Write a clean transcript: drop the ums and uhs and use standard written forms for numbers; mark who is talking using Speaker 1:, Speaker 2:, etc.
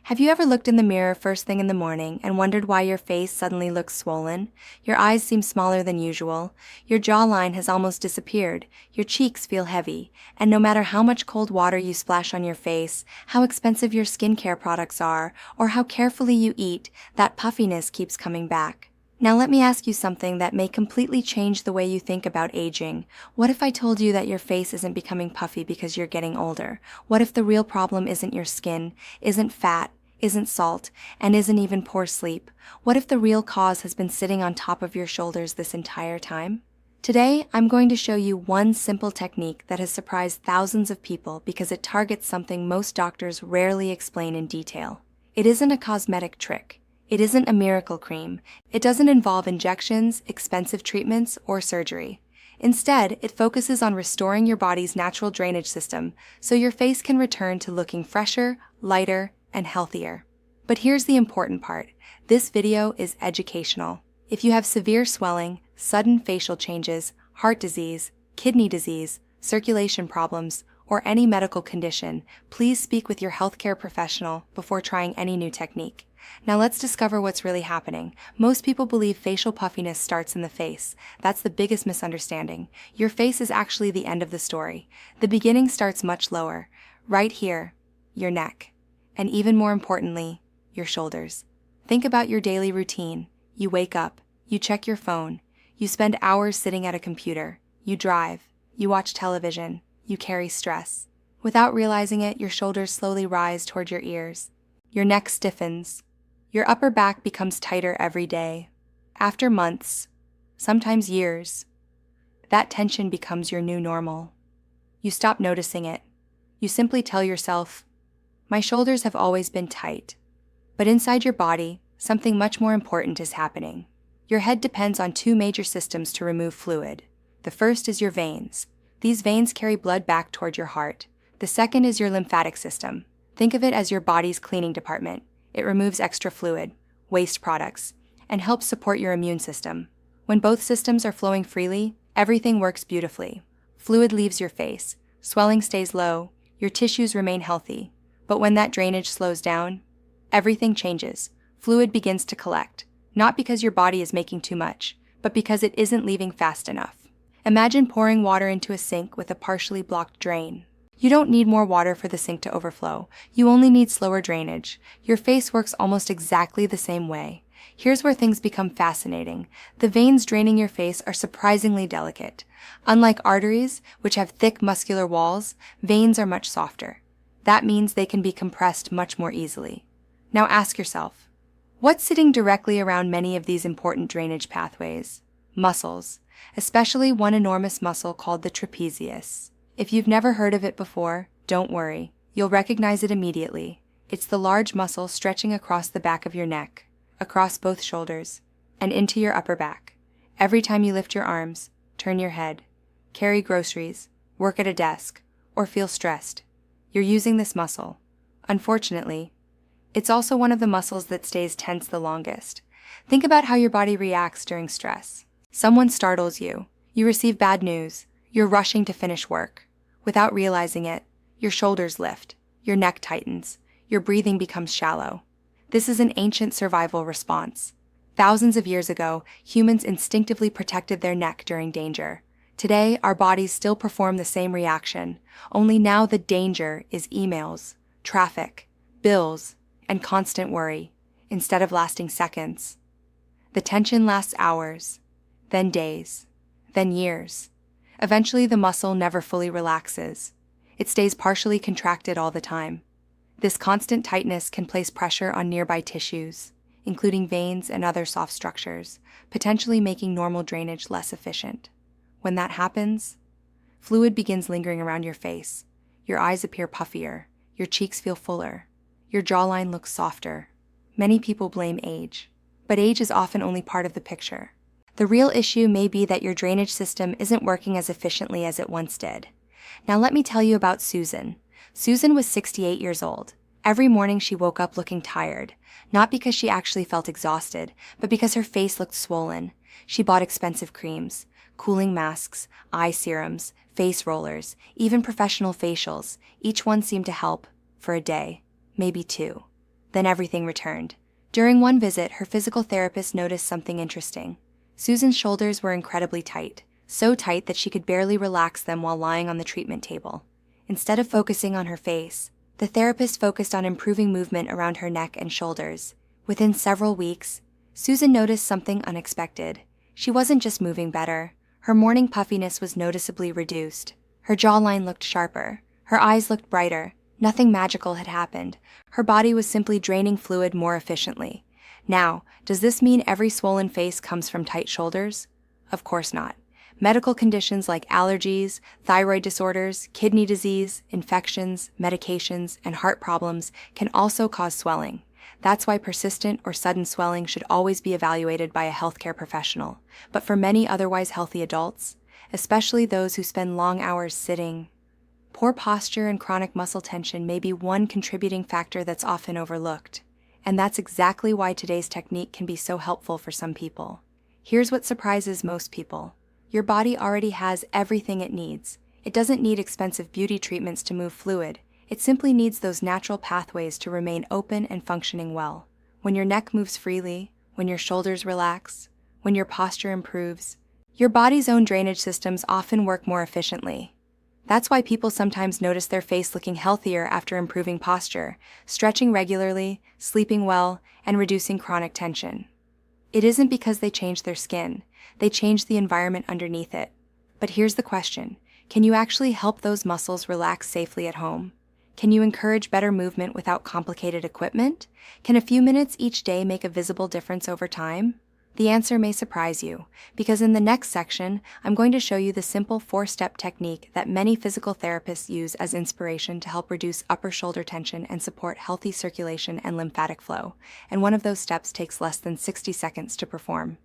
Speaker 1: Have you ever looked in the mirror first thing in the morning and wondered why your face suddenly looks swollen? Your eyes seem smaller than usual, your jawline has almost disappeared, your cheeks feel heavy, and no matter how much cold water you splash on your face, how expensive your skincare products are, or how carefully you eat, that puffiness keeps coming back. Now let me ask you something that may completely change the way you think about aging. What if I told you that your face isn't becoming puffy because you're getting older? What if the real problem isn't your skin, isn't fat, isn't salt, and isn't even poor sleep? What if the real cause has been sitting on top of your shoulders this entire time? Today, I'm going to show you one simple technique that has surprised thousands of people because it targets something most doctors rarely explain in detail. It isn't a cosmetic trick. It isn't a miracle cream. It doesn't involve injections, expensive treatments, or surgery. Instead, it focuses on restoring your body's natural drainage system so your face can return to looking fresher, lighter, and healthier. But here's the important part. This video is educational. If you have severe swelling, sudden facial changes, heart disease, kidney disease, circulation problems, or any medical condition, please speak with your healthcare professional before trying any new technique. Now let's discover what's really happening. Most people believe facial puffiness starts in the face. That's the biggest misunderstanding. Your face is actually the end of the story. The beginning starts much lower, right here, your neck, and even more importantly, your shoulders. Think about your daily routine. You wake up, you check your phone, you spend hours sitting at a computer, you drive, you watch television, you carry stress. Without realizing it, your shoulders slowly rise toward your ears. Your neck stiffens. Your upper back becomes tighter every day. After months, sometimes years, that tension becomes your new normal. You stop noticing it. You simply tell yourself, "My shoulders have always been tight." But inside your body, something much more important is happening. Your head depends on two major systems to remove fluid. The first is your veins. These veins carry blood back toward your heart. The second is your lymphatic system. Think of it as your body's cleaning department. It removes extra fluid, waste products, and helps support your immune system. When both systems are flowing freely, everything works beautifully. Fluid leaves your face, swelling stays low, your tissues remain healthy. But when that drainage slows down, everything changes. Fluid begins to collect, not because your body is making too much, but because it isn't leaving fast enough. Imagine pouring water into a sink with a partially blocked drain. You don't need more water for the sink to overflow. You only need slower drainage. Your face works almost exactly the same way. Here's where things become fascinating. The veins draining your face are surprisingly delicate. Unlike arteries, which have thick muscular walls, veins are much softer. That means they can be compressed much more easily. Now ask yourself, what's sitting directly around many of these important drainage pathways? Muscles, especially one enormous muscle called the trapezius. If you've never heard of it before, don't worry. You'll recognize it immediately. It's the large muscle stretching across the back of your neck, across both shoulders, and into your upper back. Every time you lift your arms, turn your head, carry groceries, work at a desk, or feel stressed, you're using this muscle. Unfortunately, it's also one of the muscles that stays tense the longest. Think about how your body reacts during stress. Someone startles you. You receive bad news. You're rushing to finish work. Without realizing it, your shoulders lift, your neck tightens, your breathing becomes shallow. This is an ancient survival response. Thousands of years ago, humans instinctively protected their neck during danger. Today, our bodies still perform the same reaction, only now the danger is emails, traffic, bills, and constant worry, instead of lasting seconds. The tension lasts hours, then days, then years. Eventually, the muscle never fully relaxes. It stays partially contracted all the time. This constant tightness can place pressure on nearby tissues, including veins and other soft structures, potentially making normal drainage less efficient. When that happens, fluid begins lingering around your face. Your eyes appear puffier, your cheeks feel fuller, your jawline looks softer. Many people blame age, but age is often only part of the picture. The real issue may be that your drainage system isn't working as efficiently as it once did. Now let me tell you about Susan. Susan was 68 years old. Every morning she woke up looking tired, not because she actually felt exhausted, but because her face looked swollen. She bought expensive creams, cooling masks, eye serums, face rollers, even professional facials. Each one seemed to help for a day, maybe two. then everything returned. During one visit, her physical therapist noticed something interesting. Susan's shoulders were incredibly tight, so tight that she could barely relax them while lying on the treatment table. Instead of focusing on her face, the therapist focused on improving movement around her neck and shoulders. Within several weeks, Susan noticed something unexpected. She wasn't just moving better. Her morning puffiness was noticeably reduced. Her jawline looked sharper. Her eyes looked brighter. Nothing magical had happened. Her body was simply draining fluid more efficiently. Now, does this mean every swollen face comes from tight shoulders? Of course not. Medical conditions like allergies, thyroid disorders, kidney disease, infections, medications, and heart problems can also cause swelling. That's why persistent or sudden swelling should always be evaluated by a healthcare professional. But for many otherwise healthy adults, especially those who spend long hours sitting, poor posture and chronic muscle tension may be one contributing factor that's often overlooked. And that's exactly why today's technique can be so helpful for some people. Here's what surprises most people. Your body already has everything it needs. It doesn't need expensive beauty treatments to move fluid. It simply needs those natural pathways to remain open and functioning well. When your neck moves freely, when your shoulders relax, when your posture improves, your body's own drainage systems often work more efficiently. That's why people sometimes notice their face looking healthier after improving posture, stretching regularly, sleeping well, and reducing chronic tension. It isn't because they changed their skin, they changed the environment underneath it. But here's the question: can you actually help those muscles relax safely at home? Can you encourage better movement without complicated equipment? Can a few minutes each day make a visible difference over time? The answer may surprise you, because in the next section, I'm going to show you the simple 4-step technique that many physical therapists use as inspiration to help reduce upper shoulder tension and support healthy circulation and lymphatic flow. And one of those steps takes less than 60 seconds to perform.